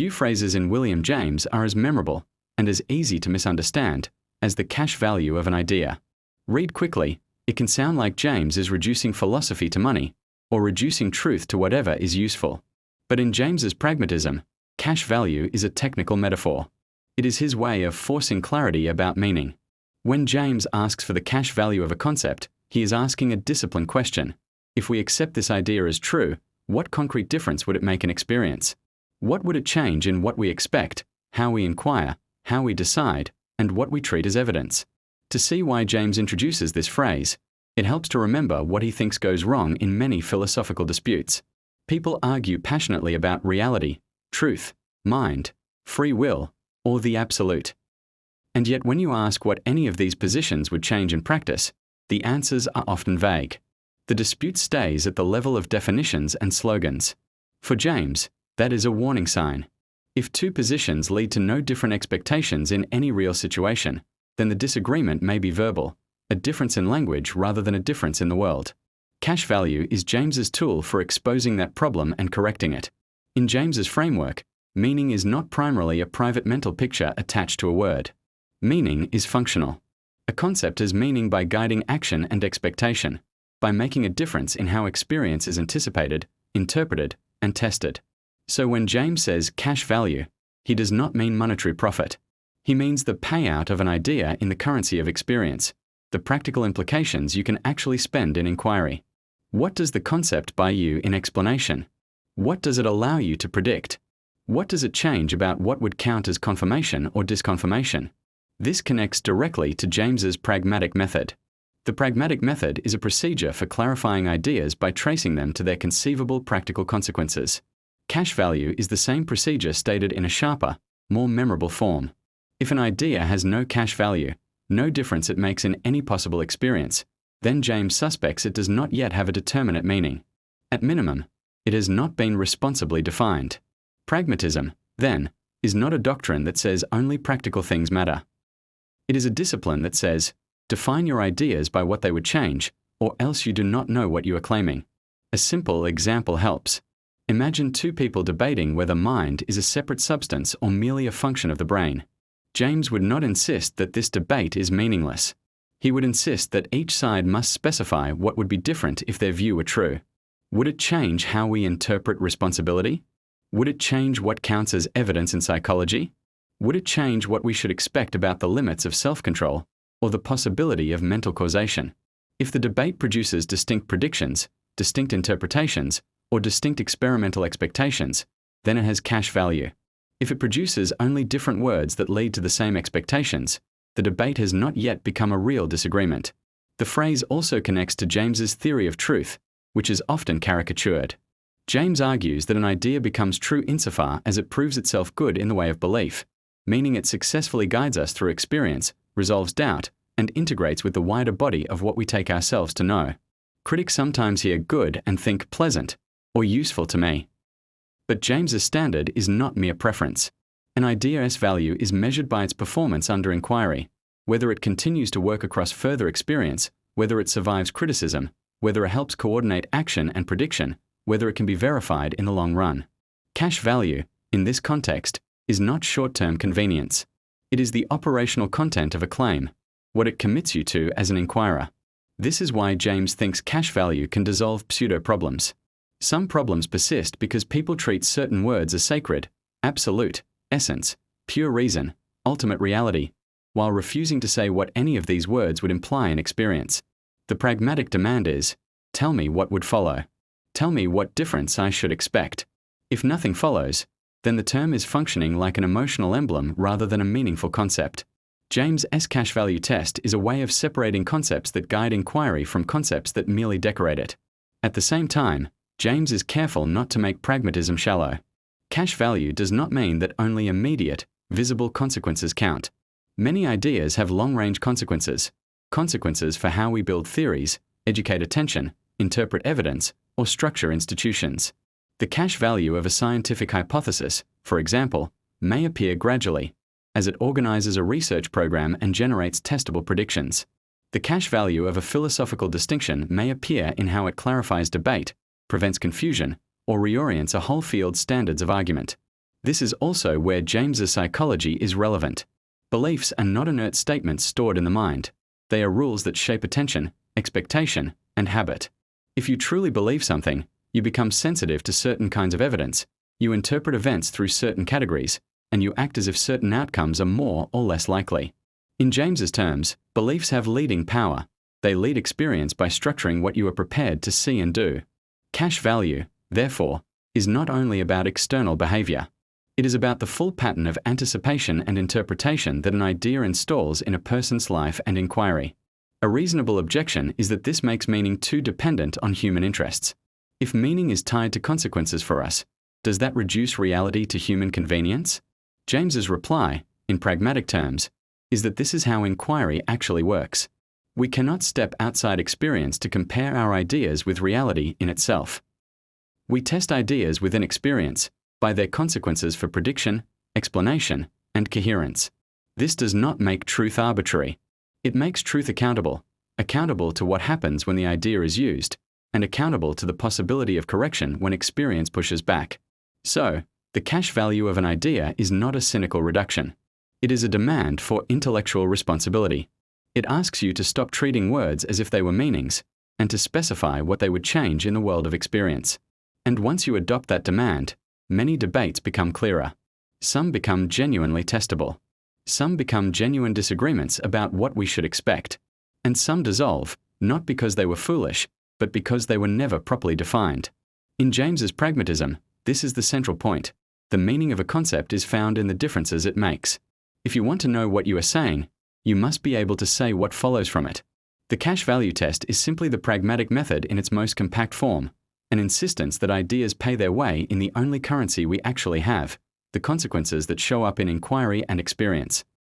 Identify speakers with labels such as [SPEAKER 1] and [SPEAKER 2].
[SPEAKER 1] Few phrases in William James are as memorable and as easy to misunderstand as the cash value of an idea. Read quickly, it can sound like James is reducing philosophy to money, or reducing truth to whatever is useful. But in James's pragmatism, cash value is a technical metaphor. It is his way of forcing clarity about meaning. When James asks for the cash value of a concept, he is asking a disciplined question. If we accept this idea as true, what concrete difference would it make in experience? What would it change in what we expect, how we inquire, how we decide, and what we treat as evidence? To see why James introduces this phrase, it helps to remember what he thinks goes wrong in many philosophical disputes. People argue passionately about reality, truth, mind, free will, or the absolute. And yet when you ask what any of these positions would change in practice, the answers are often vague. The dispute stays at the level of definitions and slogans. For James, that is a warning sign. If two positions lead to no different expectations in any real situation, then the disagreement may be verbal, a difference in language rather than a difference in the world. Cash value is James's tool for exposing that problem and correcting it. In James's framework, meaning is not primarily a private mental picture attached to a word. Meaning is functional. A concept has meaning by guiding action and expectation, by making a difference in how experience is anticipated, interpreted, and tested. So when James says cash value, he does not mean monetary profit. He means the payout of an idea in the currency of experience, the practical implications you can actually spend in inquiry. What does the concept buy you in explanation? What does it allow you to predict? What does it change about what would count as confirmation or disconfirmation? This connects directly to James's pragmatic method. The pragmatic method is a procedure for clarifying ideas by tracing them to their conceivable practical consequences. Cash value is the same procedure stated in a sharper, more memorable form. If an idea has no cash value, no difference it makes in any possible experience, then James suspects it does not yet have a determinate meaning. At minimum, it has not been responsibly defined. Pragmatism, then, is not a doctrine that says only practical things matter. It is a discipline that says, define your ideas by what they would change, or else you do not know what you are claiming. A simple example helps. Imagine two people debating whether mind is a separate substance or merely a function of the brain. James would not insist that this debate is meaningless. He would insist that each side must specify what would be different if their view were true. Would it change how we interpret responsibility? Would it change what counts as evidence in psychology? Would it change what we should expect about the limits of self-control or the possibility of mental causation? If the debate produces distinct predictions, distinct interpretations, or distinct experimental expectations, then it has cash value. If it produces only different words that lead to the same expectations, the debate has not yet become a real disagreement. The phrase also connects to James's theory of truth, which is often caricatured. James argues that an idea becomes true insofar as it proves itself good in the way of belief, meaning it successfully guides us through experience, resolves doubt, and integrates with the wider body of what we take ourselves to know. Critics sometimes hear good and think pleasant, or useful to me. But James's standard is not mere preference. An idea's value is measured by its performance under inquiry, whether it continues to work across further experience, whether it survives criticism, whether it helps coordinate action and prediction, whether it can be verified in the long run. Cash value, in this context, is not short-term convenience. It is the operational content of a claim, what it commits you to as an inquirer. This is why James thinks cash value can dissolve pseudo-problems. Some problems persist because people treat certain words as sacred, absolute, essence, pure reason, ultimate reality, while refusing to say what any of these words would imply in experience. The pragmatic demand is, tell me what would follow. Tell me what difference I should expect. If nothing follows, then the term is functioning like an emotional emblem rather than a meaningful concept. James's cash value test is a way of separating concepts that guide inquiry from concepts that merely decorate it. At the same time, James is careful not to make pragmatism shallow. Cash value does not mean that only immediate, visible consequences count. Many ideas have long-range consequences, consequences for how we build theories, educate attention, interpret evidence, or structure institutions. The cash value of a scientific hypothesis, for example, may appear gradually, as it organizes a research program and generates testable predictions. The cash value of a philosophical distinction may appear in how it clarifies debate, prevents confusion, or reorients a whole field's standards of argument. This is also where James's psychology is relevant. Beliefs are not inert statements stored in the mind. They are rules that shape attention, expectation, and habit. If you truly believe something, you become sensitive to certain kinds of evidence, you interpret events through certain categories, and you act as if certain outcomes are more or less likely. In James's terms, beliefs have leading power. They lead experience by structuring what you are prepared to see and do. Cash value, therefore, is not only about external behavior. It is about the full pattern of anticipation and interpretation that an idea installs in a person's life and inquiry. A reasonable objection is that this makes meaning too dependent on human interests. If meaning is tied to consequences for us, does that reduce reality to human convenience? James's reply, in pragmatic terms, is that this is how inquiry actually works. We cannot step outside experience to compare our ideas with reality in itself. We test ideas within experience by their consequences for prediction, explanation, and coherence. This does not make truth arbitrary. It makes truth accountable to what happens when the idea is used, and accountable to the possibility of correction when experience pushes back. So, the cash value of an idea is not a cynical reduction. It is a demand for intellectual responsibility. It asks you to stop treating words as if they were meanings, and to specify what they would change in the world of experience. And once you adopt that demand, many debates become clearer. Some become genuinely testable. Some become genuine disagreements about what we should expect. And some dissolve, not because they were foolish, but because they were never properly defined. In James's pragmatism, this is the central point. The meaning of a concept is found in the differences it makes. If you want to know what you are saying, you must be able to say what follows from it. The cash value test is simply the pragmatic method in its most compact form, an insistence that ideas pay their way in the only currency we actually have, the consequences that show up in inquiry and experience.